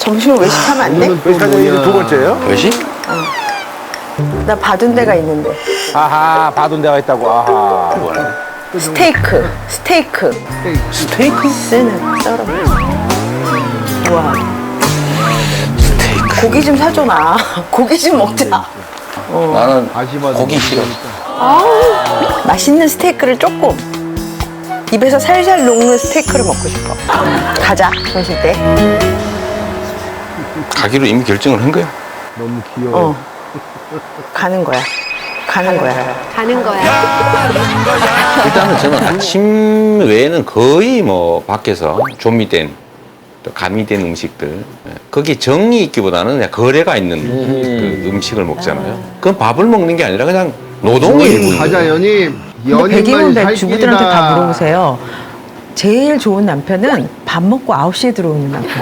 점심을 외식하면 안 돼? 외식하는 게 두 번째예요? 외식? 나 받은 데가 있는데. 아하, 받은 데가 있다고. 아하. 스테이크. 스테이크? 쓰는 썰어. 우와. 고기 좀 사줘놔. 고기 좀 먹자. 나는 고기 싫어. 맛있는 스테이크를 조금. 입에서 살살 녹는 스테이크를 먹고 싶어. 가자, 점심 때. 가기로 이미 결정을 한 거야. 너무 귀여워. 가는 거야. 가는 거야. 일단은 저는 아침 외에는 거의 뭐 밖에서 조미된 또 가미된 음식들 거기에 정이 있기보다는 그냥 거래가 있는 그 음식을 먹잖아요. 그건 밥을 먹는 게 아니라 그냥 노동의 일부인 가자 거예요. 연임. 근데 100이면 살 주부들한테 다 길이다. 물어보세요. 제일 좋은 남편은 밥 먹고 9시에 들어오는 남편.